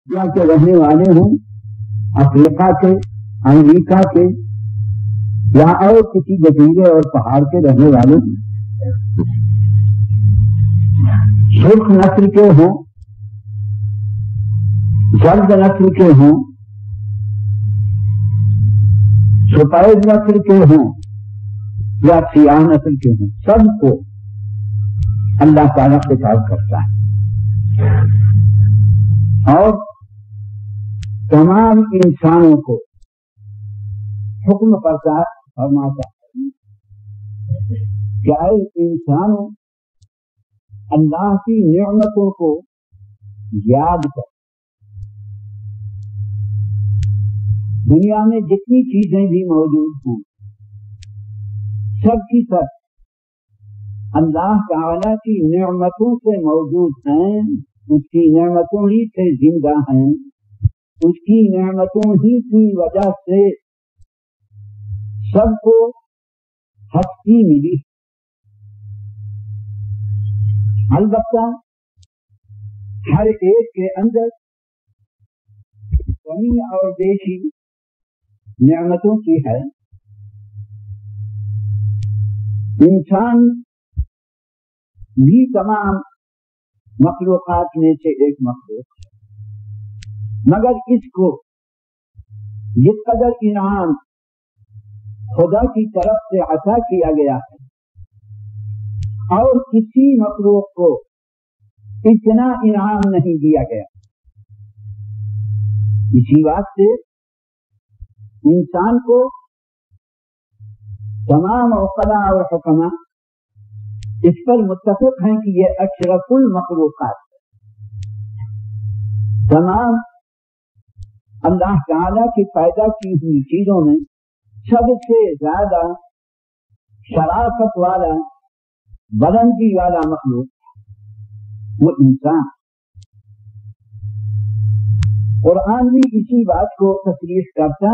یا کے رہنے والے ہوں، افریقہ کے، امریکہ کے، یا اور کسی جزیرے اور پہاڑ کے رہنے والے ہوں، سرخ نسل کے ہوں، زرد نسل کے ہوں، سفید نسل کے ہوں یا سیاہ نسل کے ہوں، سب کو اللہ تعالیٰ خطاب کرتا ہے اور تمام انسانوں کو حکم فرماتا ہے کہ اے انسانوں، اللہ کی نعمتوں کو یاد کر۔ دنیا میں جتنی چیزیں بھی موجود ہیں سب کی سب اللہ تعالی کی نعمتوں سے موجود ہیں، اس کی نعمتوں ہی سے زندہ ہیں، اس کی نعمتوں ہی کی وجہ سے سب کو ہستی ملی۔ البتہ ہر ایک کے اندر کمی اور بیشی نعمتوں کی ہے۔ انسان بھی تمام مخلوقات میں سے ایک مخلوق ہے، مگر اس کو جس قدر انعام خدا کی طرف سے عطا کیا گیا ہے اور کسی مخلوق کو اتنا انعام نہیں دیا گیا، اسی واسطے انسان کو تمام عقلاء اور حکماء اس پر متفق ہیں کہ یہ اشرف المخلوقات ہے۔ تمام اللہ تعالی کی پیدا کی ہوئی چیزوں میں سب سے زیادہ شرافت والا، بلندی والا مخلوق وہ انسان۔ قرآن بھی اسی بات کو تصریح کرتا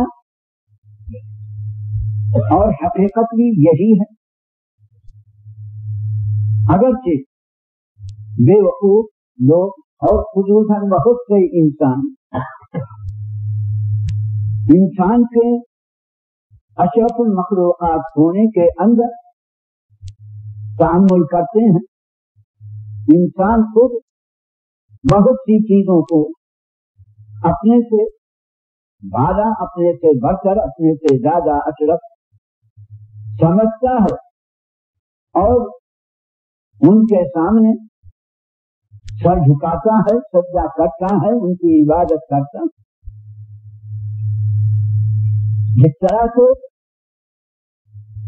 اور حقیقت بھی یہی ہے، اگرچہ بے وقوف لوگ اور خصوصاً بہت سے انسان کے اشرف المخلوقات ہونے کے اندر تعامل کرتے ہیں۔ انسان خود بہت سی چیزوں کو اپنے سے بالا، اپنے سے بڑھ کر، اپنے سے زیادہ اشرف سمجھتا ہے اور ان کے سامنے سر جھکاتا ہے، سجدہ کرتا ہے، ان کی عبادت کرتا ہے۔ جس طرح سے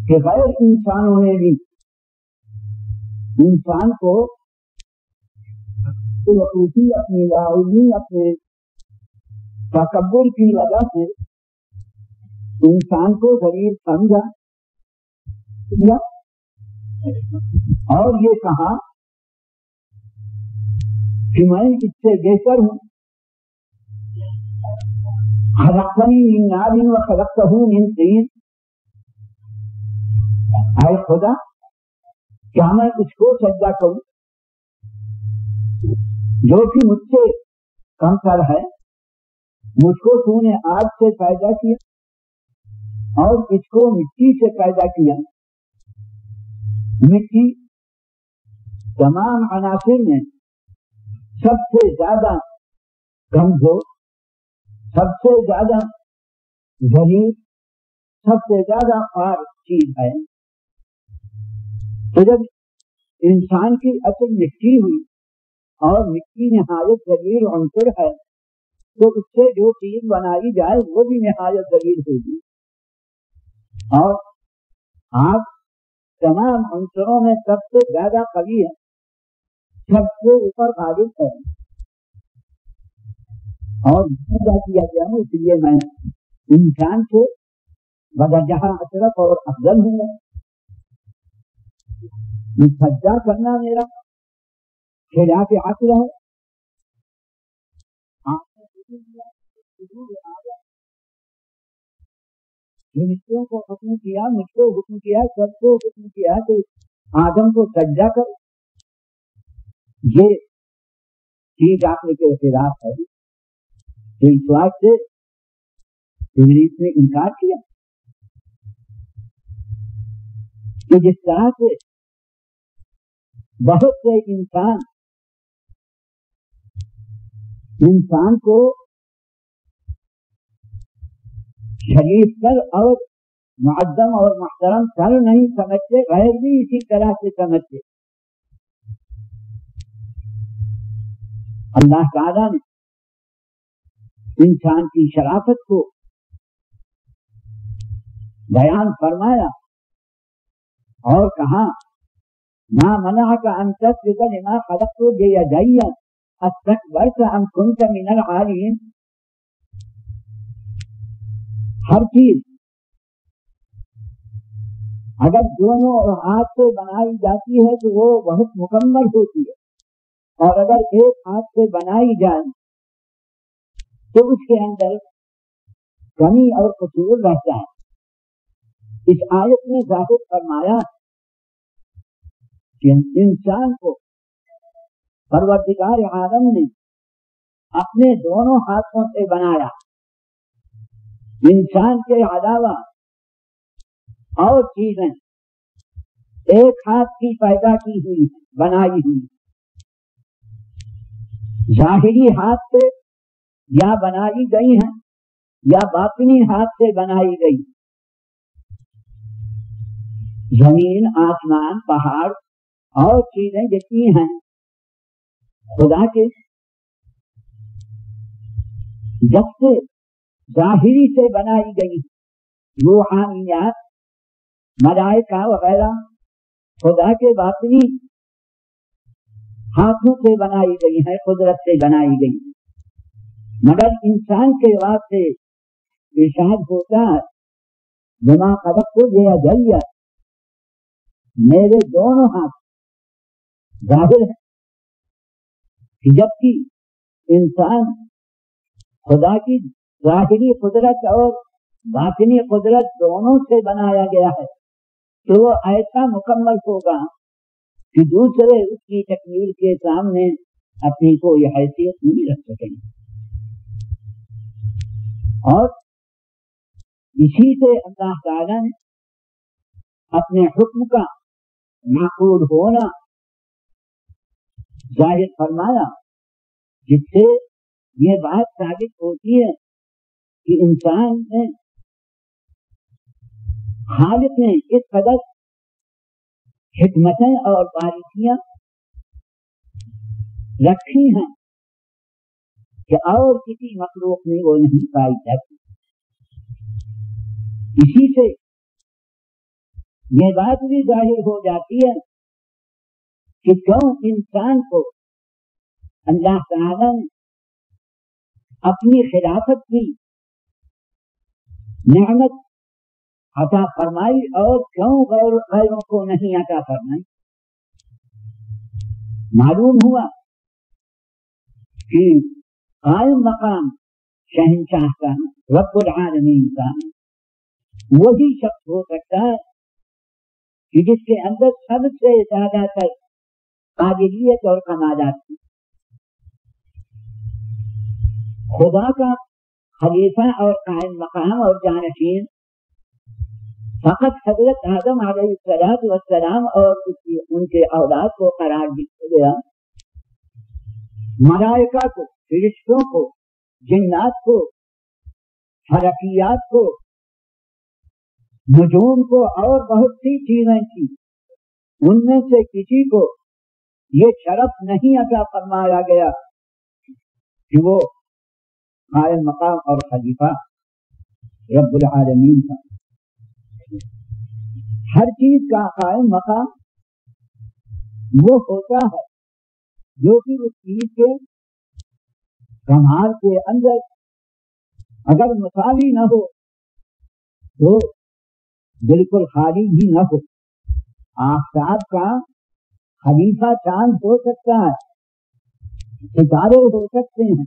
کہ غیر انسانوں نے بھی انسان کو وقوفی، اپنی لاعلمی، اپنے تکبر کی وجہ سے انسان کو ذلیل سمجھا اور یہ کہا کہ میں اس سے بہتر ہوں، خلقتنی من نار وخلقتہ من طین، اے خدا کیا میں اس کو سجدہ کروں جو کہ مجھ سے کم تر ہے؟ مجھ کو تو نے آگ سے پیدا کیا اور اس کو مٹی سے پیدا کیا۔ مٹی تمام عناصر میں سب سے زیادہ کمزور، سب سے زیادہ ذلیل، سب سے زیادہ خوار چیز ہے۔ تو جب انسان کی اصل مٹی ہوئی اور مٹی نہایت ذلیل عنصر ہے تو اس سے جو چیز بنائی جائے وہ بھی نہایت ذلیل ہوگی، اور آگ تمام عنصروں میں سب سے زیادہ قوی ہے، سب سے اوپر غالب ہے، اور کیا گیا ہے، اس لیے میں انسان سے بدرجہ اشرف اور افضل ہوں۔ سجدہ کرنا میرا خلاف عقل ہے۔ فرشتوں کو حکم کیا، مجھ کو حکم کیا، سب کو حکم کیا کہ آدم کو سجدہ کر، یہ چیز عقل کے خلاف ہے۔ تو اس واسطے ابلیس نے انکار کیا کہ جس طرح سے بہت سے انسان کو شریف سر اور معظم اور محترم سر نہیں سمجھتے، غیر بھی اسی طرح سے سمجھتے. اللہ تعالیٰ نے انسان کی شرافت کو بیان فرمایا اور کہا ما منعك ان تسجد لما خلقت بيدي استكبرت ام كنت من العالين. ہر چیز اگر دونوں ہاتھ سے بنائی جاتی ہے تو وہ بہت مکمل ہوتی ہے، اور اگر ایک ہاتھ سے بنائی جائے تو اس کے اندر کمی اور قصور رہتا ہے. اس آیت میں ظاہر فرمایا کہ انسان کو پروردگار عالم نے اپنے دونوں ہاتھوں سے بنایا. انسان کے علاوہ اور چیزیں ایک ہاتھ کی پیدا کی ہوئی بنائی ہوئی، ظاہری ہاتھ سے یا بنائی گئی ہیں یا باطنی ہاتھ سے بنائی گئی. زمین، آسمان، پہاڑ اور چیزیں جتنی ہیں خدا کے جب سے ظاہری سے بنائی گئی، روحانیات، ملائکہ وغیرہ خدا کے باطنی ہاتھوں سے بنائی گئی ہیں، قدرت سے بنائی گئی. مگر انسان کے واسطے ارشاد ہوتا ہے بما خلقت بيدي، میرے دونوں ہاتھ. ظاہر ہے کہ جبکہ انسان خدا کی ظاہری قدرت اور باطنی قدرت دونوں سے بنایا گیا ہے تو وہ ایسا مکمل ہوگا کہ دوسرے اس کی تکمیل کے سامنے اپنی کوئی حیثیت نہیں رکھ سکیں گے. اور اسی سے اللہ تعالیٰ نے اپنے حکم کا معقول ہونا ظاہر فرمایا، جس سے یہ بات ثابت ہوتی ہے کہ انسان نے خالق نے اس قدر حکمتیں اور باریکیاں رکھی ہیں کہ اور کسی مخلوق میں وہ نہیں پائی جاتی. اسی سے یہ بات بھی ظاہر ہو جاتی ہے کہ کیوں انسان کو اللہ تعالیٰ نے اپنی خلافت کی نعمت عطا فرمائی اور کیوں غیروں کو نہیں عطا فرمائی. معلوم ہوا کہ قائم مقام شہنشاہ کا، رب العالمین کا وہی شخص ہو سکتا ہے کہ جس کے اندر سب سے زیادہ تر قابلیت اور کمالات تھی. خدا کا خلیفہ اور قائم مقام اور جانشین فقط حضرت آدم علیہ السلام اور ان کے اولاد کو قرار دیا گیا. ملائکہ کو، فرشتوں کو، جنات کو، فلکیات کو، نجوم کو اور بہت سی چیزیں تھی، ان میں سے کسی کو یہ شرف نہیں عطا فرمایا گیا کہ وہ قائم مقام اور خلیفہ رب العالمین تھا. ہر چیز کا قائم مقام وہ ہوتا ہے جو کہ اس چیز کے کمال کے اندر اگر مساوی نہ ہو تو بالکل خالی بھی نہ ہو. آفتاب کا خلیفہ چاند ہو سکتا ہے، ستارے ہو سکتے ہیں،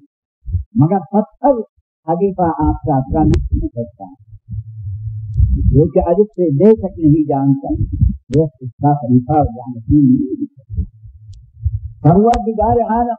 مگر پتھر خلیفہ آفتاب کا نہیں ہو سکتا. جو کہ الف سے لے تک نہیں جانتا وہ اس کا خلیفہ اور جانشین نہیں ہو سکتا. پروردگار عالم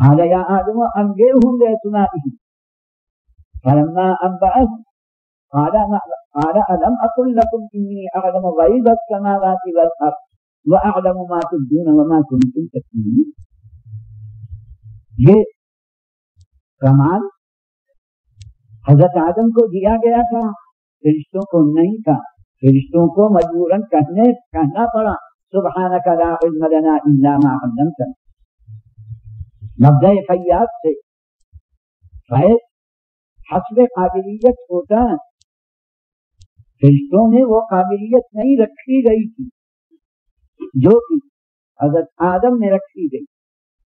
قال يا آدم أنبئهم بأسمائهم فلما أنبأهم قال ألم أقل لكم إني أعلم غيب السماوات والأرض وأعلم ما تبدون وما كنتم تكتمون. یہ کمال حضرت آدم کو دیا گیا تھا، فرشتوں کو نہیں تھا۔ فرشتوں کو مجبوراً کہنا پڑا سبحانک لا علم لنا الا ما علمتنا۔ مبدأ فیاض سے فیض حسب قابلیت ہوتا ہے، فرشتوں میں وہ قابلیت نہیں رکھی گئی تھی جو کہ حضرت آدم میں رکھی گئی،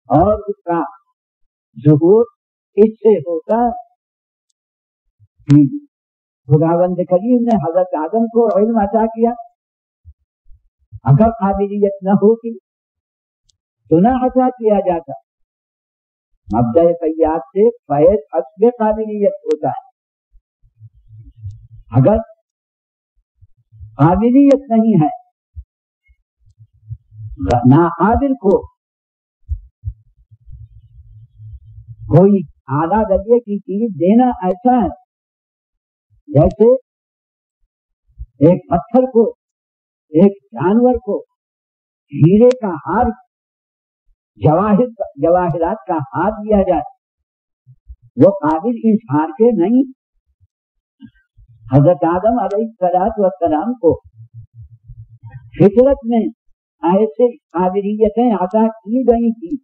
اور اس کا ظہور اس سے ہوتا خداوند کریم نے حضرت آدم کو علم عطا کیا، اگر قابلیت نہ ہوتی تو نہ عطا کیا جاتا۔ مبدأ فیاض سے فیض اصل قابلیت ہوتا ہے۔ اگر قابلیت نہیں ہے، ناقابل کو کوئی اعلیٰ درجے کی چیز دینا ایسا ہے جیسے ایک پتھر کو، ایک جانور کو ہیرے کا ہار، جواہرات کا ہار دیا جائے، وہ قابل اس ہار کے نہیں۔ حضرت آدم علیہ السلام کو فطرت میں ایسے قابلیتیں عطا کی گئی تھی،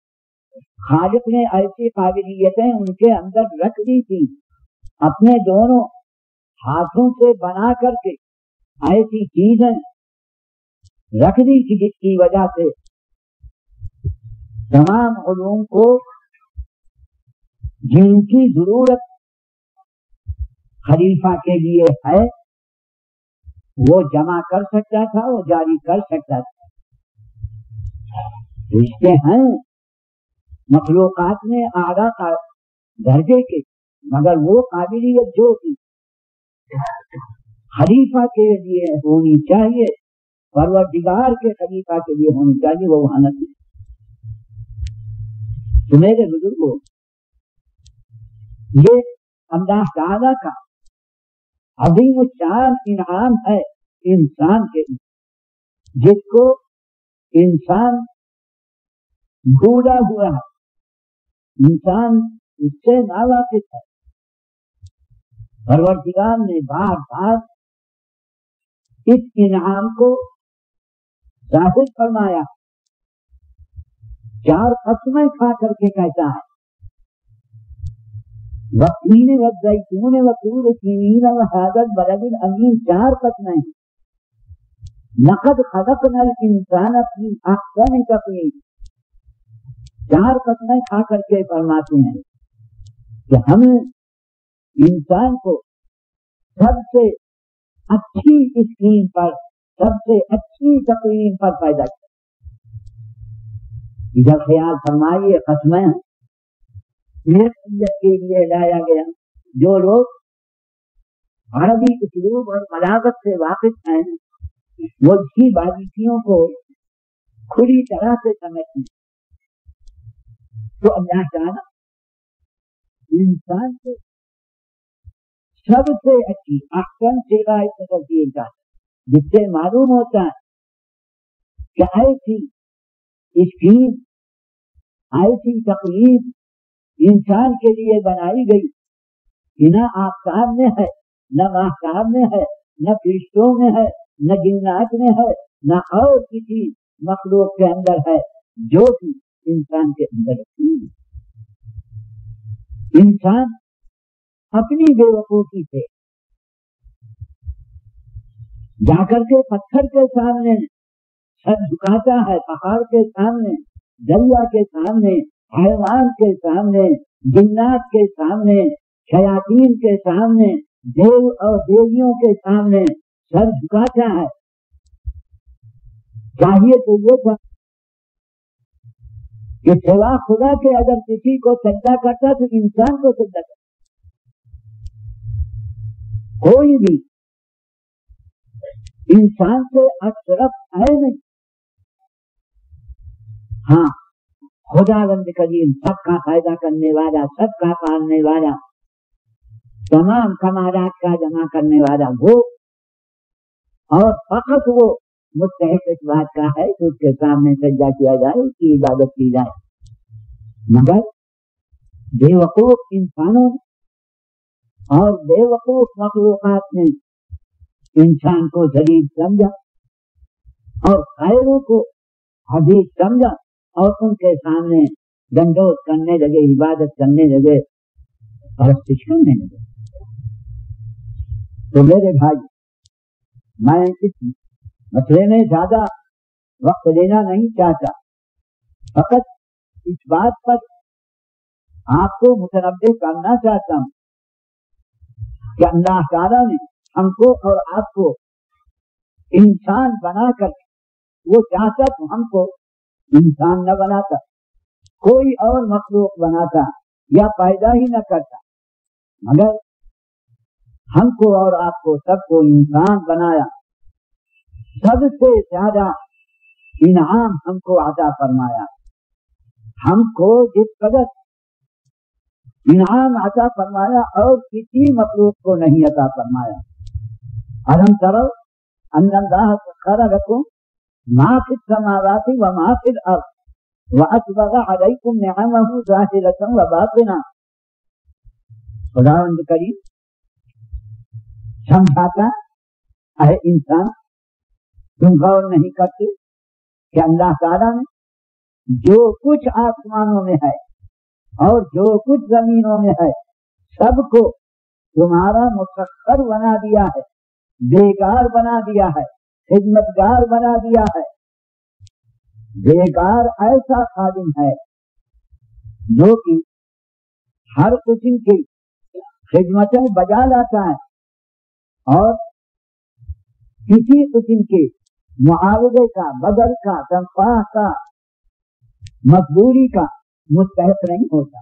خالق نے ایسی قابلیتیں ان کے اندر رکھ دی تھی، اپنے دونوں ہاتھوں سے بنا کر کے ایسی چیزیں رکھ دی تھی جس کی وجہ سے تمام علوم کو جن کی ضرورت خلیفہ کے لیے ہے وہ جمع کر سکتا تھا، وہ جاری کر سکتا تھا۔ رشتے ہیں مخلوقات میں اعلیٰ درجے کے، مگر وہ قابلیت جو تھی خلیفہ کے لیے ہونی چاہیے، پروردگار کے خلیفہ کے لیے ہونی چاہیے، وہ وہاں نہ تھی۔ تو میرے بزرگوں، یہ اللہ تعالیٰ کا عظیم الشان انعام ہے انسان کے لیے، جس کو انسان بھولا ہوا ہے، انسان اس سے ناواقف ہے۔ پروردگار نے بار بار اس انعام کو ظاہر فرمایا، 4 قسمیں کھا کر کے کہتا ہے، والتین والزیتون وطور سینین وہذا البلد الامین، 4 قسمیں ہیں۔ لقد خلقنا الانسان فی احسن تقویم، 4 قسمیں کھا کر کے فرماتے ہیں کہ ہم انسان کو سب سے اچھی اسکیم پر، سب سے اچھی تقویم پر پیدا کیا۔ ادھر خیال فرمائیے، قسمیں نیت کے لیے لایا گیا۔ جو لوگ عربی اسلوب اور بلاغت سے واقف ہیں وہ اس کی باریکیوں کو کھلی طرح سے سمجھتے ہیں۔ تو اللہ تعالیٰ انسان کو سب سے اچھی احسن صیغہ تفضیل کا، جس سے معلوم ہوتا ہے کہ ایسی اسکیم، ایسی تقریب انسان کے لیے بنائی گئی کہ نہ آفتاب میں ہے، نہ ماہتاب میں ہے، نہ فرشتوں میں ہے، نہ جنات میں ہے، نہ اور کسی مخلوق کے اندر ہے، جو کہ انسان کے اندر ہے۔ انسان اپنی بے وقوفی سے جا کر کے پتھر کے سامنے سر جھکاتا ہے، پہاڑ کے سامنے، دریا کے سامنے، حیوان کے سامنے، جنات کے سامنے، شیاطین کے سامنے، دیو اور دیویوں کے سامنے سر جھکاتا ہے۔ چاہیے تو یہ تھا کہ سوا خدا کے اگر کسی کو سجدہ کرتا تو انسان کو سجدہ کرتا، کوئی بھی انسان سے اشرف ہے نہیں۔ ہاں، خداوند کریم سب کا فائدہ کرنے والا، سب کا پالنے والا، تمام کمالات کا جمع کرنے والا وہ، اور فقط وہ مستحق اس بات کا ہے کہ اس کے سامنے سجدہ کیا جائے، اس کی عبادت کی جائے۔ مگر بے وقوف انسانوں اور بے وقوف مخلوقات نے انسان کو ذلیل سمجھا اور غیروں کو عزیز سمجھا، اور ان کے سامنے ڈنڈوت کرنے لگے، عبادت کرنے لگے، پرستش کرنے لگے۔ تو میرے بھائی، میں اس مسئلے میں زیادہ وقت لینا نہیں چاہتا، فقط اس بات پر آپ کو متنبہ کرنا چاہتا ہوں کہ اللہ تعالیٰ نے ہم کو اور آپ کو انسان بنا کر وہ چاہتا تو ہم کو انسان نہ بناتا، کوئی اور مخلوق بناتا یا پیدا ہی نہ کرتا، مگر ہم کو اور آپ کو سب کو انسان بنایا، سب سے زیادہ انعام ہم کو عطا فرمایا، ہم کو جس قدر انعام عطا فرمایا اور کسی مخلوق کو نہیں عطا فرمایا۔ الم تروا ان اللہ سخر لکم ما فی السماوات وما فی الارض واسبغ علیکم نعمہ ظاہرۃ وباطنہ۔ خداوند کریم سمجھاتا ہے انسان، تم غور نہیں کرتے کہ اللہ تعالیٰ نے جو کچھ آسمانوں میں ہے اور جو کچھ زمینوں میں ہے سب کو تمہارا مسخر بنا دیا ہے، بیکار بنا دیا ہے، خدمتگار بنا دیا ہے۔ بیکار ایسا خادم ہے جو کہ ہر قسم کی خدمتیں بجا لاتا ہے اور کسی قسم کے معاوضے کا، بدل کا، تنخواہ کا، مزدوری کا مستحق نہیں ہوتا۔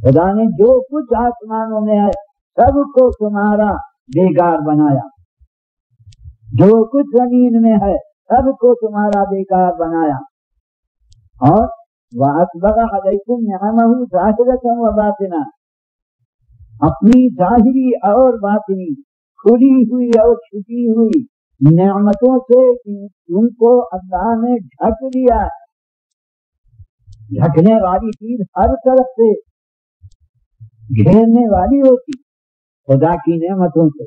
خدا نے جو کچھ آسمانوں میں ہے سب کو تمہارا بیکار بنایا، جو کچھ زمین میں ہے سب کو تمہارا بیکار بنایا، اور وَأَسْبَغَ عَلَيْكُمْ نِعَمَهُ ظَاهِرَةً وَبَاطِنًا، اپنی ظاہری اور باطنی کھلی ہوئی اور چھپی ہوئی نعمتوں سے ان کو اللہ نے ڈھک دیا ہے۔ ڈھکنے والی چیز ہر طرف سے گھیرنے والی ہوتی خدا کی نعمتوں سے۔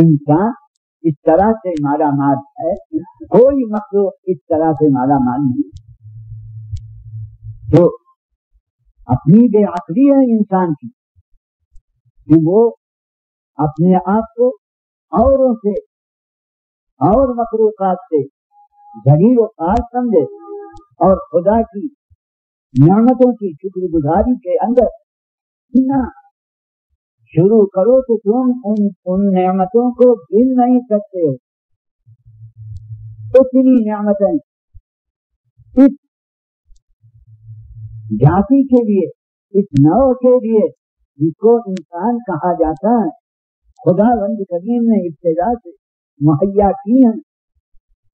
انسان اس طرح سے مالا مال ہے، کوئی مخلوق اس طرح سے مالا مال نہیں جو اپنی بے عقلی ہے انسان کی کہ وہ اپنے آپ کو اوروں سے اور مخلوقات سے ذلیل و خوار سمجھے اور خدا کی نعمتوں کی شکر گزاری کے اندر نہ شروع کرو تو تم ان نعمتوں کو گن نہیں سکتے ہو۔ اتنی نعمتیں اس جاتی کے لیے، اس نو کے لیے جس کو انسان کہا جاتا ہے، خداوند کریم نے ابتدا سے مہیا کی ہیں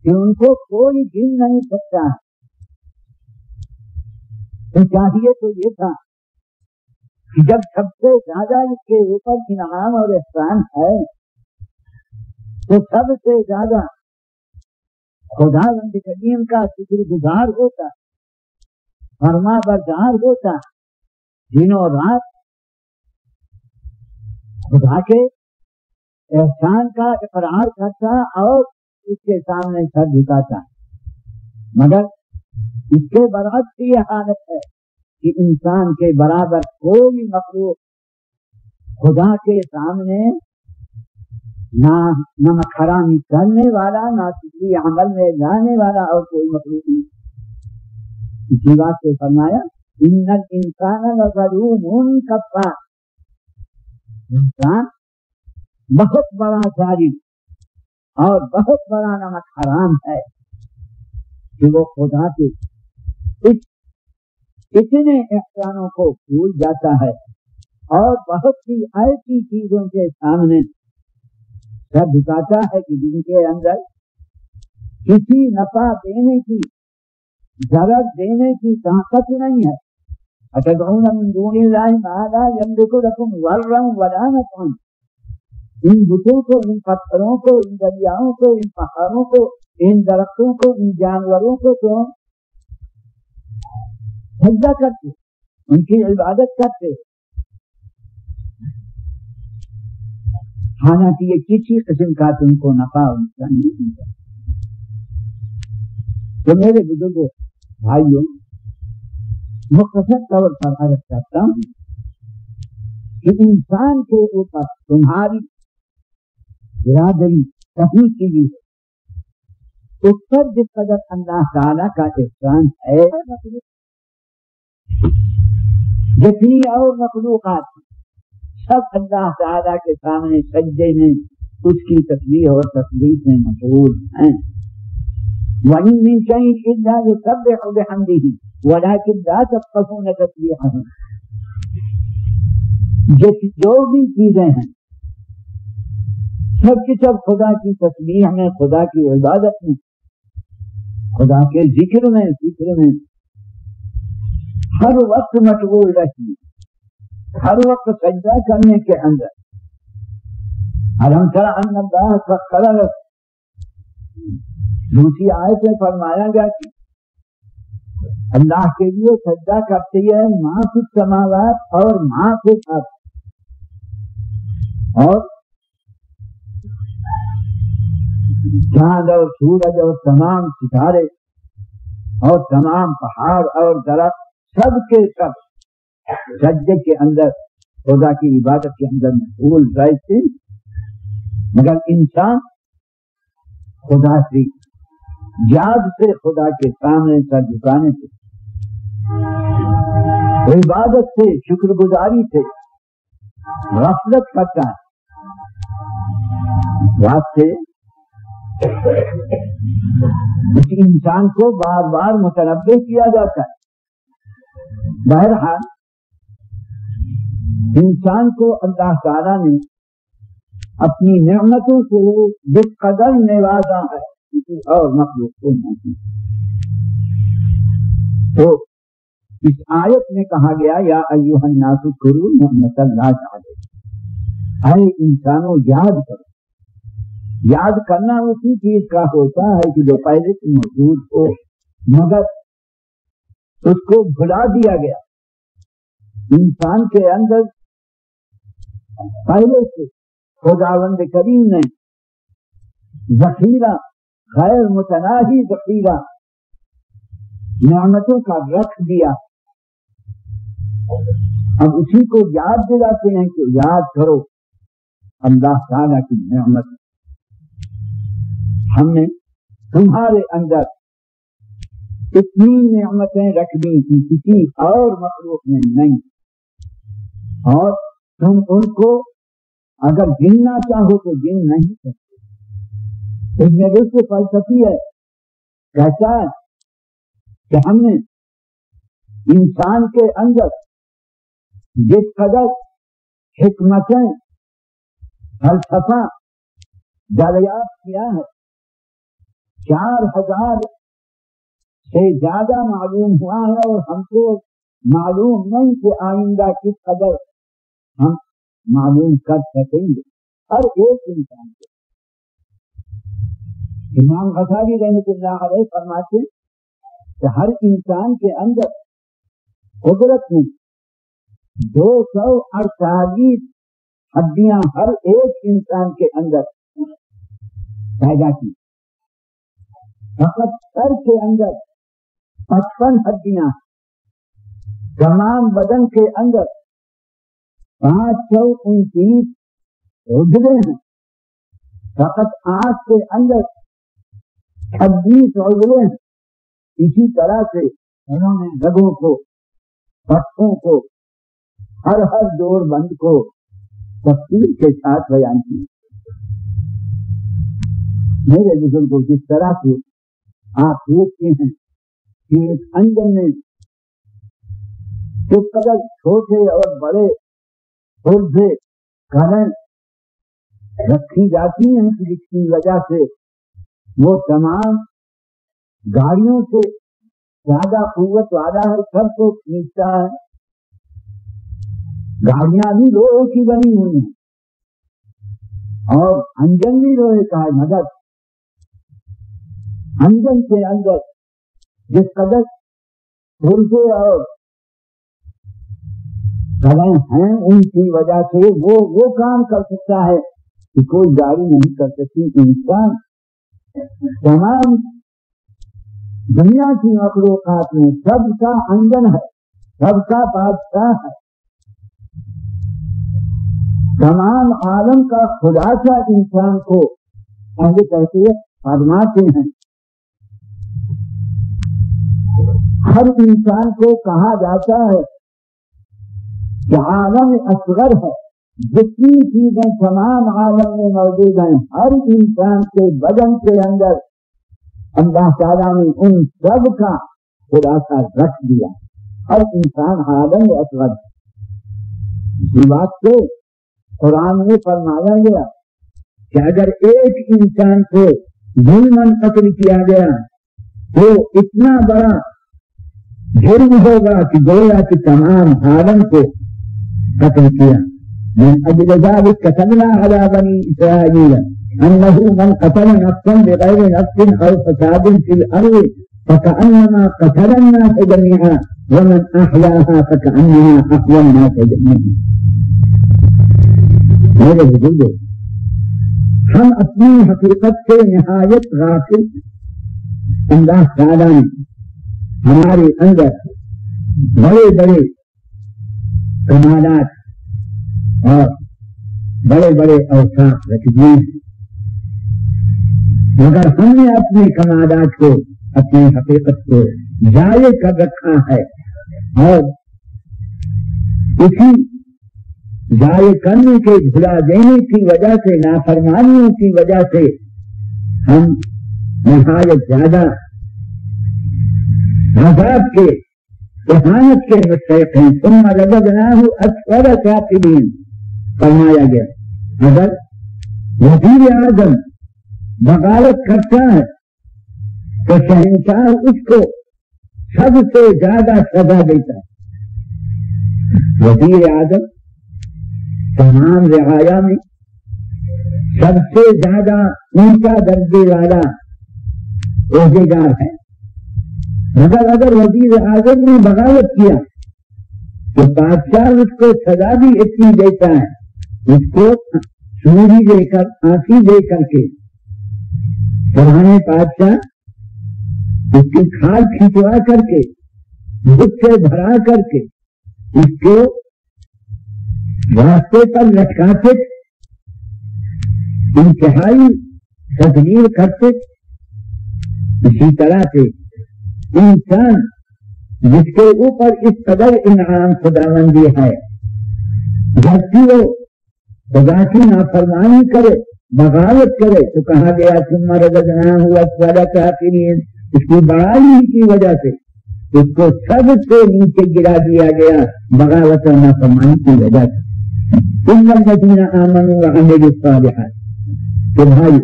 کہ ان کو کوئی گن نہیں سکتا ہے۔ تو چاہیے تو یہ تھا کہ جب سب سے زیادہ اس کے اوپر انعام اور احسان ہے تو سب سے زیادہ خداوند کریم کا شکر گزار ہوتا، فرما بردار ہوتا، دنوں رات خدا کے احسان کا اقرار کرتا اور اس کے سامنے سر جھکاتا۔ مگر اس کے برعکس یہ حالت ہے کہ انسان کے برابر کوئی مخلوق خدا کے سامنے نہ مکھرامی کرنے والا، نہ کسی عمل میں لانے والا اور کوئی مخلوق نہیں۔ اسی بات سے فرمایا ان الانسان لظلوم کفار، انسان بہت بڑا ظالم اور بہت بڑا نمک حرام ہے کہ وہ خدا کے اتنے احسانوں کو بھول جاتا ہے اور بہت سی ایسی چیزوں کے سامنے سر جھکاتا ہے کہ جن کے اندر کسی نفع دینے کی، ضرر دینے کی طاقت نہیں ہے۔ أَتَدْعُونَ مِن دُونِ اللَّهِ مَا لَا يَمْلِكُ لَكُمْ ضَرًّا وَلَا نَفْعًا، ان بتوں کو، ان پتھروں کو، ان دریاؤں کو، ان پہاڑوں کو، ان درختوں کو، ان جانوروں کو تو سجدہ کرتے، ان کی عبادت کرتے، حالانکہ یہ کسی قسم کا تم کو نفع نقصان نہیں ہے۔ تو میرے بزرگوں، بھائیوں، مختصر طور پر عرض کرتا ہوں کہ انسان کے اوپر تمہاری برادری کہیں کی بھی ہے، اس پر جس قدر اللہ تعالیٰ کا احسان ہے، جتنی اور مخلوقات سب اللہ تعالیٰ کے سامنے سجدے میں اس کی تسبیح اور تقدیس میں مشغول ہیں. وَإِن مِّن شَيْءٍ إِلَّا يُسَبِّحُ بِحَمْدِهِ وَلَٰكِن لَّا تَفْقَهُونَ تَسْبِيحَهُمْ. جو بھی چیزیں ہیں سب کی سب خدا کی تسبیح میں، خدا کی عبادت میں، خدا کے ذکر میں ہر وقت مشغول رہتی ہے، ہر وقت سجدہ کرنے کے اندر. الم تر ان اللہ سخر لکم، دوسری آیت میں فرمایا گیا کہ اللہ کے لیے سجدہ کرتے ہیں ماں فی السماوات اور ماں فی الارض، اور چاند اور سورج اور تمام ستارے اور تمام پہاڑ اور درخت سب کے سب سجدے کے اندر خدا کی عبادت کے اندر مشغول رہتے. مگر انسان خدا سے یاد سے، خدا کے سامنے سر جھکانے سے، عبادت سے، شکر گزاری سے غفلت کرتا ہے. واسطے اس انسان کو بار بار متنبہ کیا جاتا ہے. بہرحال انسان کو اللہ تعالیٰ نے اپنی نعمتوں سے جس قدر نوازا ہے کسی اور مخلوق کو نہیں. تو اس آیت میں کہا گیا یا ایھا الناس اذکروا نعمت اللہ علیکم، اے انسانوں یاد کرو. یاد کرنا اسی چیز کا ہوتا ہے کہ جو پہلے سے موجود ہو مگر اس کو بھلا دیا گیا. انسان کے اندر پہلے سے خداوند کریم نے ذخیرہ، غیر متناہی ذخیرہ نعمتوں کا رکھ دیا. اب اسی کو یاد دلاتے ہیں کہ یاد کرو اللہ تعالیٰ کی نعمت. ہم نے تمہارے اندر اتنی نعمتیں رکھ دی کہ کسی اور مخلوق میں نہیں، اور تم ان کو اگر گننا چاہو تو گن نہیں سکتے. ابن رشد فلسفی ہے، کہتا ہے کہ ہم نے انسان کے اندر جس قدر حکمتیں، فلسفہ دریافت کیا ہے، 4000 سے زیادہ معلوم ہوا ہے، اور ہم کو معلوم نہیں کہ آئندہ کس قدر ہم معلوم کر سکیں گے. ہر ایک انسان کو امام غزالی رحمۃ اللہ علیہ فرماتے کہ ہر انسان کے اندر قدرت نے 248 ہڈیاں ہر ایک انسان کے اندر پیدا کی. فقط سر کے اندر 55 ہڈیاں، تمام بدن کے اندر 529 عضلے ہیں. فقط آنکھ کے اندر 26 عضلے ہیں. اسی طرح سے انہوں نے رگوں کو، پٹھوں کو، ہر جوڑ بند کو تفصیل کے ساتھ بیان کیا. میرے بزرگوں جس طرح سے آپ دیکھتے ہیں کہ ایک انجن میں کس قدر چھوٹے اور بڑے پرزے کریں رکھی جاتی ہیں کہ جس کی وجہ سے وہ تمام گاڑیوں سے زیادہ قوت والا ہے، سب کو کھینچتا ہے. گاڑیاں بھی لوہے کی بنی ہوئی ہیں اور انجن بھی لوہے کا ہے، مگر انجن کے اندر جس قدر پرزے اور کلیں ہیں ان کی وجہ سے وہ کام کر سکتا ہے کہ کوئی گاڑی نہیں کر سکتی. انسان تمام دنیا کی مخلوقات میں سب کا انجن ہے، سب کا بادشاہ ہے، تمام عالم کا خلاصہ انسان کو اہل تحقیق فرماتے ہیں. ہر انسان کو کہا جاتا ہے کہ عالم اصغر ہے جتنی چیزیں تمام عالم میں موجود ہیں ہر انسان کے بدن کے اندر اللہ تعالیٰ نے ان سب کا خلاصہ رکھ دیا. ہر انسان عالم اصغر. اسی بات کو قرآن میں فرمایا گیا کہ اگر ایک انسان کو ظلماً قتل کیا گیا تو اتنا بڑا جرم ہوگا کہ گویا کہ تمام عالم کو قتل کیا. من اجل ذلك كتبنا على بني اسرائيل انه من قتل نفسا بغير نفس او فساد في الارض فكانما قتل الناس جميعا ومن احياها فكانما احيا الناس جميعا. میرے بزرگوں، ہم اپنی حقیقت سے نہایت غافل. اللہ تعالیٰ نے ہمارے اندر بڑے بڑے کمالات اور بڑے بڑے اوصاف رکھ دیے ہیں، مگر ہم نے اپنے کمالات کو، اپنی حقیقت کو ضائع کر رکھا ہے، اور اسی ضائع کرنے کے بھلا دینے کی وجہ سے، نافرمانیوں کی وجہ سے ہم نہایت زیادہ عذاب کے، اہانت کے مستحق ہیں. ثم رددناہ اسفل سافلین فرمایا گیا. اگر وزیر اعظم بغاوت کرتا ہے تو شہنشاہ اس کو سب سے زیادہ سزا دیتا ہے. وزیر اعظم تمام رعایا میں سب سے زیادہ اونچا درجے والا عہدیدار ہے، مگر اگر وزیر اعظم نے بغاوت کیا تو بادشاہ اس کو سزا بھی اتنی دیتا ہے، اس کو سوری دے کر، پھانسی دے کر کے پرانے بادشاہ اس کی کھال کھینچوا کر کے، دودھ سے بھرا کر کے اس کو راستے پر لٹکاتے، انتہائی تذلیل کرتے. اسی طرح سے انسان جس کے اوپر اس قدر انعام خداوندی ہے، جبکہ وہ خدا کی نافرمانی کرے، بغاوت کرے، تو کہا گیا ثم رددناہ اسفل سافلین. اس کی بڑائی کی وجہ سے اس کو سب سے نیچے گرا دیا گیا، بغاوت اور نافرمانی کی وجہ سے. ان الذین آمنوا وعملوا الصالحات. تو بھائی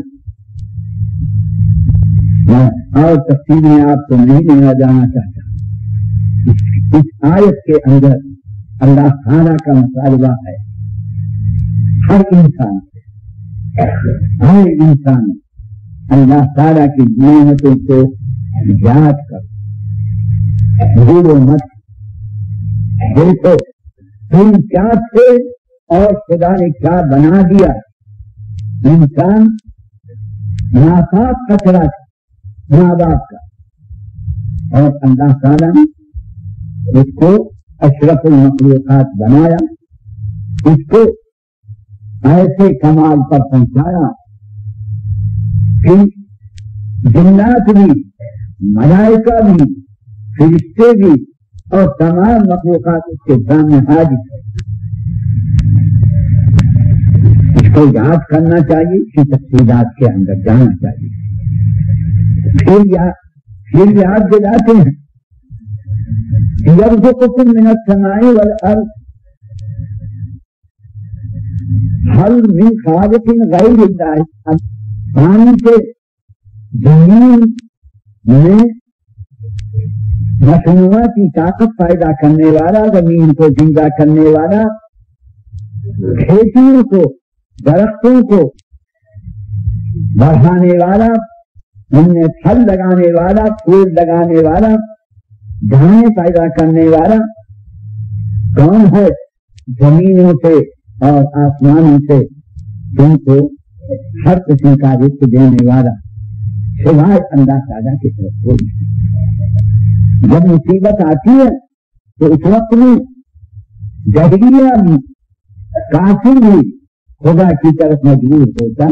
اور تفصیل میں آپ کو نہیں لینا جانا چاہتا. اس آیت کے اندر اللہ تعالیٰ کا مطالبہ ہے ہر انسان اللہ تعالیٰ کی نعمتوں کو یاد کر، بھولو مت. دیکھو تم کیا تھے اور خدا نے کیا بنا دیا. انسان ناپاک کچرا تھا ماں باپ کا، اور اللہ تعالیٰ نے اس کو اشرف المخلوقات بنایا، اس کو ایسے کمال پر پہنچایا کہ جنات بھی، ملائکہ بھی، فرشتے بھی اور تمام مخلوقات اس کے سامنے حاضر ہے. اس کو یاد کرنا چاہیے، اس تفصیلات کے اندر جانا چاہیے. پھر یاد دلاتے ہیں یرزقکم من السماء والارض هل من خالق غیر اللہ. پانی سے زمین میں مصنوعاتی طاقت پیدا کرنے والا، زمین کو زندہ کرنے والا، کھیتیوں کو، درختوں کو بڑھانے والا، ان میں پھل لگانے والا، پھول لگانے والا، دھانے پیدا کرنے والا کون ہے؟ زمینوں سے اور آسمانوں سے تم کو ہر قسم کا رزق دینے والا سوائے اللہ تعالیٰ کی طرف کوئی نہیں. جب مصیبت آتی ہے تو اس وقت میں جہریہ بھی، کافر بھی خدا کی طرف مجبور ہوتا.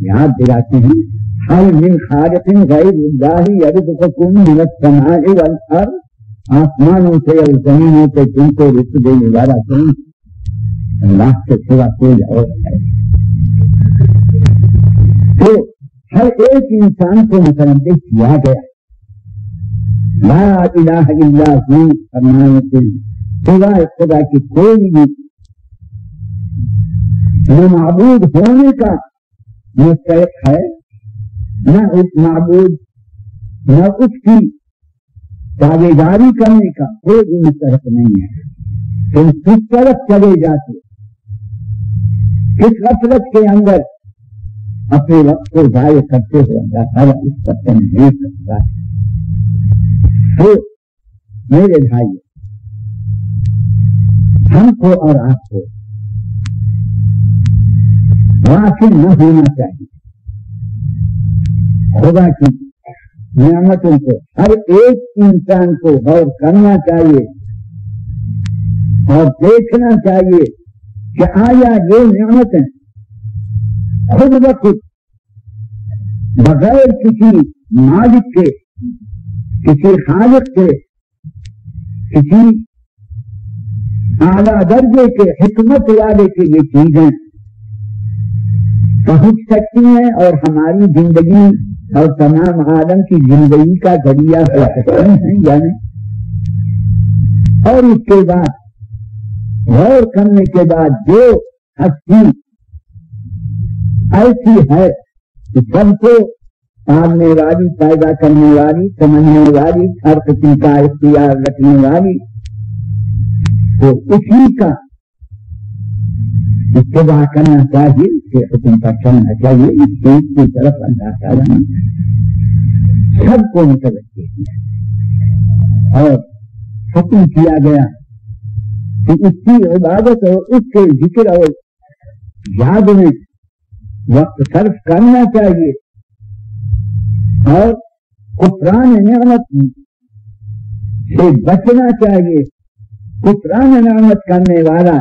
یاد دلاتے ہیں هل من خالق غیر اللہ یرزقکم من السماء والارض. آسمانوں سے اور زمینوں سے تم کو رزق دینے والا کون؟ اللہ کے سوا کوئی اور ہے؟ تو ہر ایک انسان کو متنبع کیا گیا، لا الہ الا ہو فرمانے سے سوائے خدا کی کوئی بھی نہ معبود ہونے کا مستحق ہے، نہ اس معبود نہ اس کی تابعداری کرنے کا کوئی بھی مستحق نہیں ہے۔ تم کس طرف چلے جاتے، کس غفلت کے اندر اپنے وقت کو ضائع کرتے ہو، اللہ تعالیٰ اس پر تنبیہ کرتا ہے۔ تو میرے بھائی، ہم کو اور آپ کو غافل نہ ہونا چاہیے، خدا کی نعمتوں کو ہر ایک انسان کو غور کرنا چاہیے اور دیکھنا چاہیے کہ آیا یہ نعمتیں خود بخود بغیر کسی مالک کے، کسی خالق کے، کسی اعلیٰ درجے کے حکمت والے کے یہ چیزیں پہنچ سکتی ہیں اور ہماری زندگی اور تمام عالم کی زندگی کا ذریعہ ہو سکتی ہیں یا نہیں؟ اور اس کے بعد غور کرنے کے بعد جو ہستی ایسی ہے کہ سب کو پالنے والی، پیدا کرنے والی، سمجھنے والی، ہر قسم کا اختیار رکھنے والی، تو اسی کا اتباع کرنا چاہیے، اس کے حکم پر چلنا چاہیے۔ اس چیز کی طرف اللہ تعالیٰ نے سب کو متوجہ کیا اور حکم کیا گیا کہ اس کی عبادت اور اس کے ذکر اور یاد میں وقت صرف کرنا چاہیے اور کفران نعمت سے بچنا چاہیے۔ کفران نعمت کرنے والا،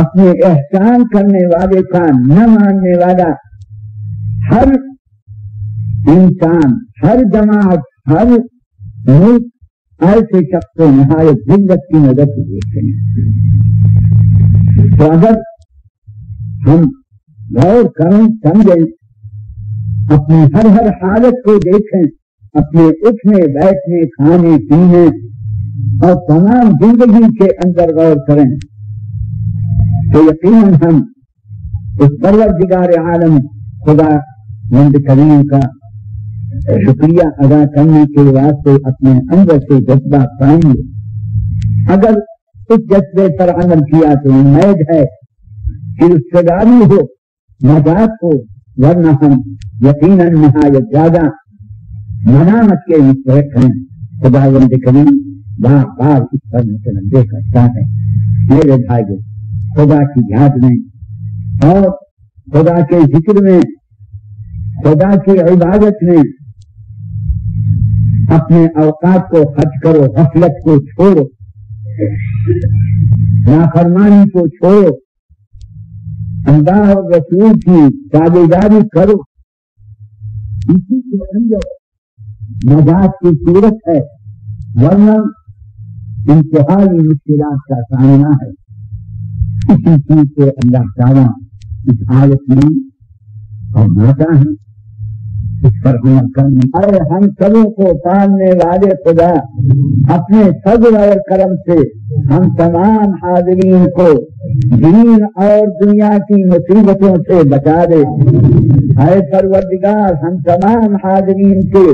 اپنے احسان کرنے والے کا نہ ماننے والا ہر انسان، ہر جماعت، ہر ملک ایسے شخص کو نہایت ذلت کی مدد سے دیکھتے ہیں۔ تو اگر ہم غور کریں، سمجھیں، اپنی ہر حالت کو دیکھیں، اپنے اٹھنے بیٹھنے کھانے پینے اور تمام زندگی کے اندر غور کریں تو یقیناً ہم اس پروردگار عالم خدا مند کریم کا شکریہ ادا کرنے کے واسطے اپنے اندر سے جذبہ پائیں گے۔ اگر اس جذبے پر عمل کیا تو امید ہے کہ اس سے رضا ہو، نجات ہو، ورنہ ہم یقیناً نہایت زیادہ ملامت کے مستحق ہیں۔ خدا مند کریم بار بار اس پر متنبہ کرتا ہے۔ میرے بھائیو، خدا کی یاد میں اور خدا کے ذکر میں، خدا کی عبادت میں اپنے اوقات کو خرچ کرو، غفلت کو چھوڑو، نافرمانی کو چھوڑو، اللہ اور رسول کی تابعداری کرو۔ اسی کے اندر نجات کی صورت ہے، ورنہ انتہائی مشکلات کا سامنا ہے۔ اسی چیز سے اللہ تعالیٰ اس آیت میں فرماتا ہے، اس پر عمل کرنے اور ہم سبوں کو پالنے والے خدا اپنے فضل اور کرم سے ہم تمام حاضرین کو دین اور دنیا کی مصیبتوں سے بچا دے۔ اے پروردگار، ہم تمام حاضرین کے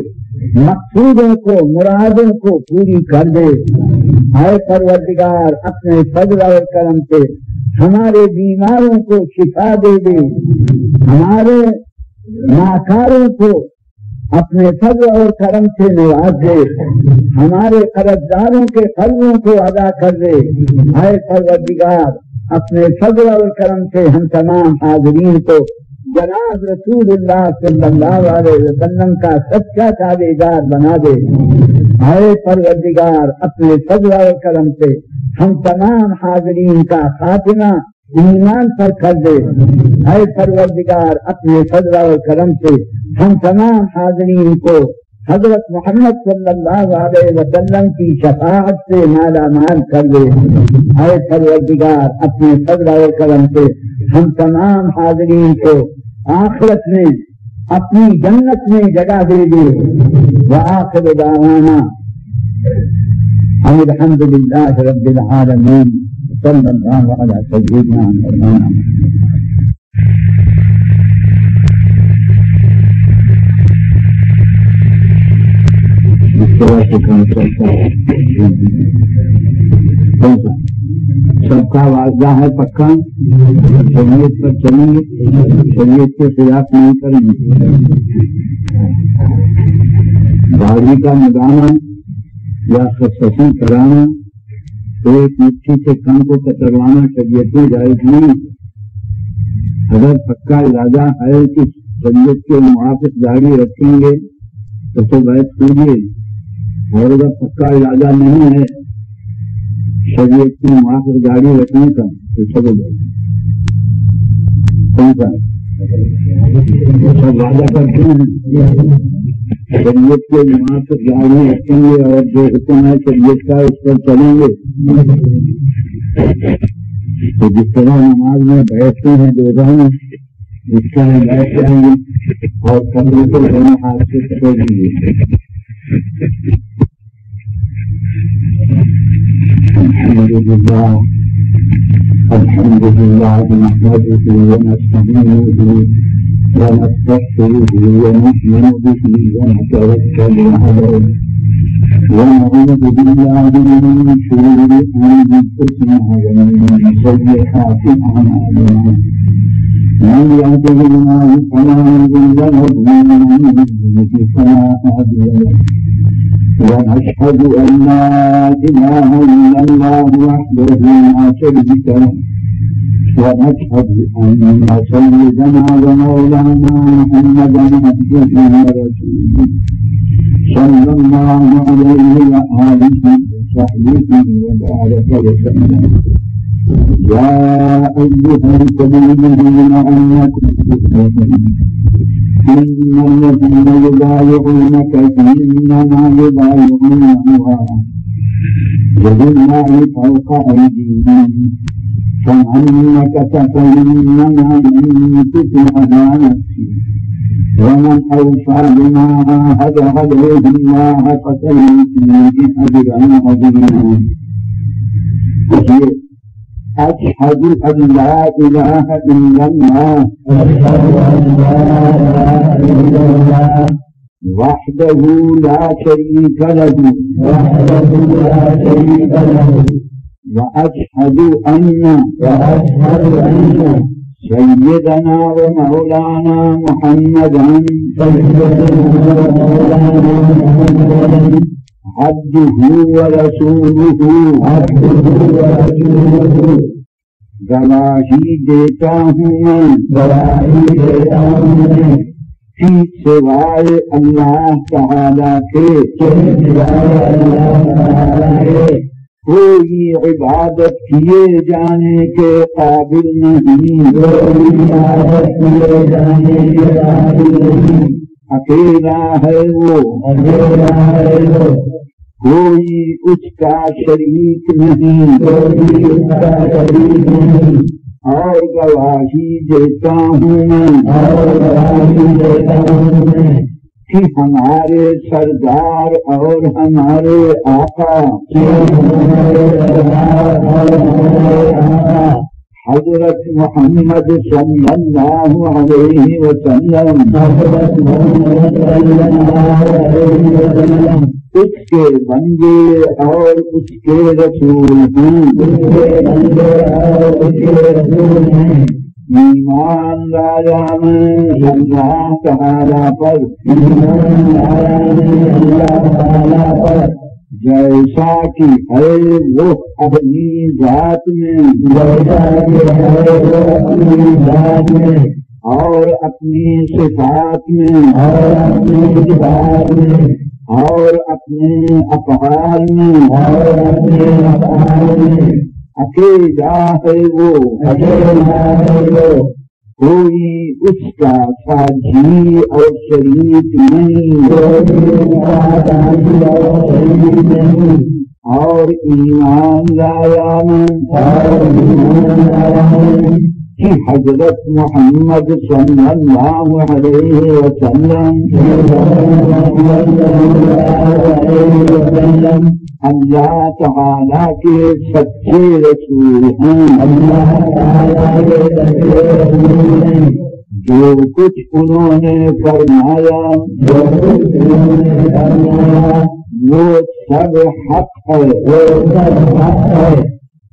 مقصودوں کو، مرادوں کو پوری کر دے۔ اے پروردگار، اپنے فضل اور کرم سے ہمارے بیماروں کو شفا دے دے، ہمارے ناکاروں کو اپنے فضل اور کرم سے نواز دے، ہمارے قرضداروں کے قرضوں کو ادا کر دے۔ اے پروردگار، اپنے فضل اور کرم سے ہم تمام حاضرین کو جناب رسول اللہ صلی اللہ علیہ وسلم کا سچا تابعدار بنا دے۔ اے پروردگار، اپنے فضل اور کرم سے ہم تمام حاضرین کا خاتمہ ایمان پر کر دے۔ اے پروردگار، اپنے فضل اور کرم سے ہم تمام حاضرین کو حضرت محمد صلی اللہ علیہ وسلم کی شفاعت سے مالا مال کر دے. اے پروردگار اپنے فضل و کرم سے ہم تمام حاضرین کو آخرت میں اپنی جنت میں جگہ دے دے. وآخر دعوانا الحمد للہ رب العالمین صلی اللہ علیہ سیدنا محمد. سب کا واضح ہے پکا شریعت پر چلیں گے, شریعت کے خلاف نہیں کریں گے. داڑھی کا مدانا یا خصوصی کرانا, ایک مٹھی سے کم کو کتروانا شریعت میں جائز نہیں. اگر پکا ارادہ ہے کہ شریعت کے موافق داڑھی رکھیں گے تو بیعت کیجیے, اور اگر پکا ارادہ نہیں ہے شریعت کی موافق داڑھی رکھنے کا تو سب وعدہ کرتے ہیں شریعت کے موافق داڑھی رکھیں گے اور جو حکم ہے شریعت کا اس پر چلیں گے. تو جس طرح نماز میں بیٹھتے ہیں روزہ میں اس طرح بیٹھ جائیں گے اور کمرے کو دونوں ہاتھ سے پکڑ دیں گے. الحمد لله نحمده ونستعينه ونستغفره ونؤمن به ونتوكل عليه ونعوذ بالله من شرور أنفسنا ومن سيئات أعمالنا. من يهده الله فلا مضل له ومن يضلل فلا هادي له. ونشهد أن لا إله إلا الله وحده لا شريك له. ونشهد أن سيدنا ومولانا محمدا عبده ورسوله صلى الله عليه وآله وصحبه وبارك وسلم. يا أيها الذين آمنوا إن الذين يبايعونك إنما يبايعون الله يد الله فوق أيديهم فمن نكث فإنما ينكث على نفسه ومن أوفى بما عاهد عليه الله فسيؤتيه أجرا عظيما. أشهد أن لا إله إلا الله وحده لا شريك له وأشهد أن سيدنا ومولانا محمدا عبده ورسوله. گواہی دیتا ہوں میں فی سوائے اللہ تعالیٰ کے کوئی عبادت کیے جانے کے قابل نہیں. اکیلا ہے وہ, کوئی اس کا شریک نہیں. اور گواہی دیتا ہوں میں کہ ہمارے سردار اور ہمارے آقا حضرت محمد صلی اللہ علیہ وسلم اس کے بندے اور اس کے رسول ہیں. ایمان لایا میں اللہ تعالیٰ پر جیسا کہ ہے وہ اپنی ذات میں اور اپنی صفات میں اور اپنے افعال میں اکیلا ہے وہ, کوئی اس کا ساتھی اور شریک نہیں، اور ایمان لایا کہ حضرت محمد صلی اللہ علیہ وسلم اللہ تعالیٰ کے سچے رسول ہیں، جو کچھ انہوں نے فرمایا وہ سب حق ہے،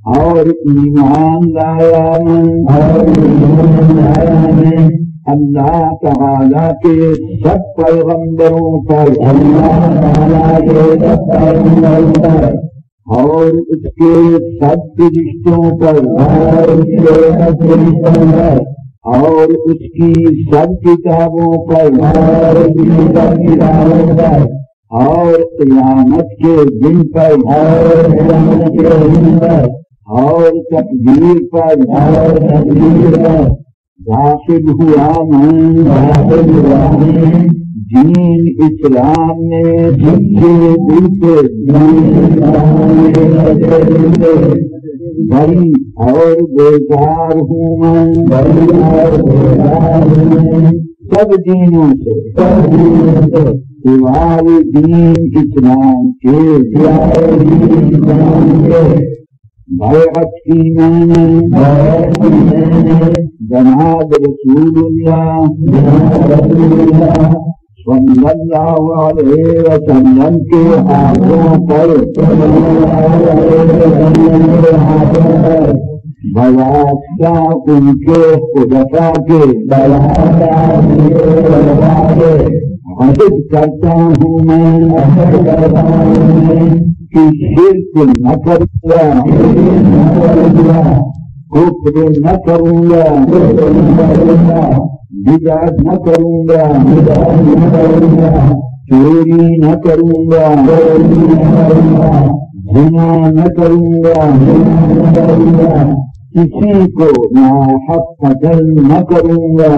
اور ایمان لایا میں اللہ تعالیٰ کے سب پیغمبروں پر اور اس کے سب فرشتوں پر اور اس کی سب کتابوں پر اور قیامت کے دن پر اور تقدیر پر داخل ہوا میں دین اسلام میں سچے دل سے بڑی اور بیدار ہوں میں سب دینوں سے سوائے دین اسلام کے بیعت کی میں نے جناب رسول اللہ صلی اللہ علیہ وسلم کے ہاتھوں پر بواسطہ ان کے خلفاء کے عہد کرتا ہوں میں کہ شرک نہ کروں گا، کفر نہ کروں گا، بدعت نہ کروں گا، چوری نہ کروں گا، زنا نہ کروں گا، کسی کو ناحق قتل نہ کروں گا،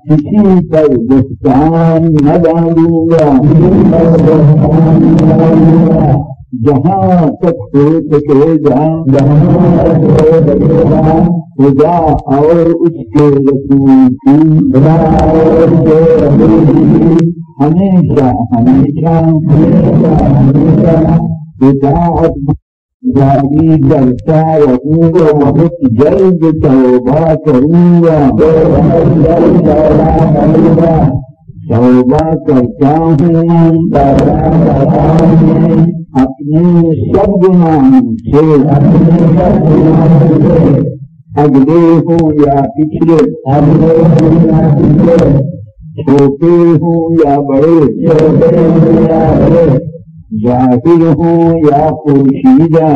کسی پر بہتان نہ ڈالوں گا، جہاں تک ہو سکے گا خدا اور اس کے رسول کی ہمیشہ اطاعت جاری کرتا رہوں گا، بہت جلد توبہ کروں گا، توبہ کرتا ہوں اپنے سب گناہوں سے، اگلے ہوں یا پچھلے، چھوٹے ہوں یا بڑے، ظاہر ہوں یا پوشیدہ،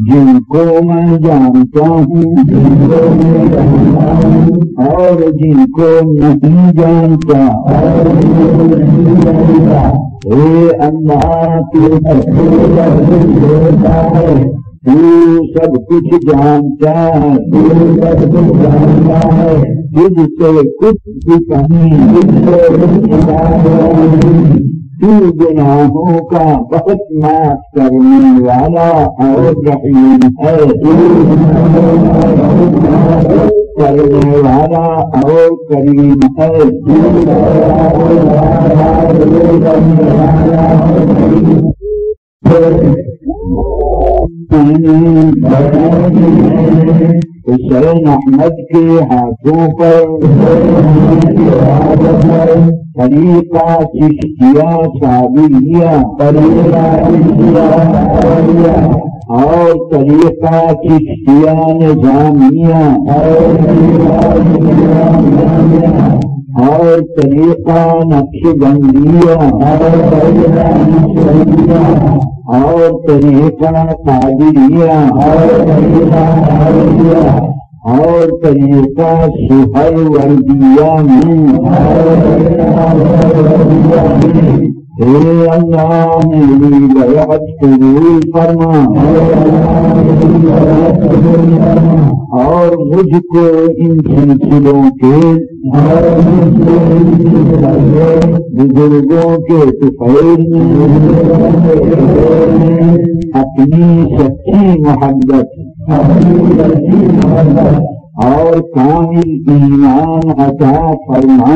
جن کو میں جانتا ہوں اور جن کو نہیں جانتا، اے اللہ تو سب کچھ جانتا ہے، تجھ سے کچھ بھی کہیں، تو گناہوں کا بہت معاف کرنے والا اور رحیم ہے، کرنے والا اور کریم ہے، حسین احمد کے ہاتھوں پر طریقہ چشتیہ صابریہ اور طریقہ چشتیہ نظامیہ اور طریقہ نقشبندیہ اور طریقہ قادریہ اور طریقہ سہروردیہ میں اے اللہ میری بیعت قبول فرما اور مجھ کو ان سلسلوں کے بزرگوں کے طفیل میں اپنی سچی محبت اور کامل ایمان عطا فرما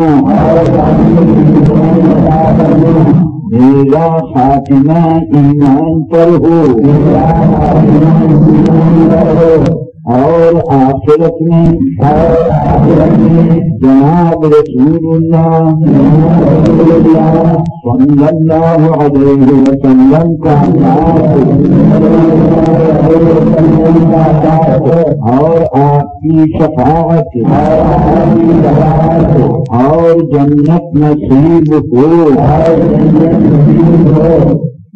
میرا خاتمہ ایمان پر ہو اور آخرت میں جناب رسول اللہ صلی اللہ علیہ وسلم کا اور آپ کی شفاعت اور جنت نصیب ہو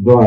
دعا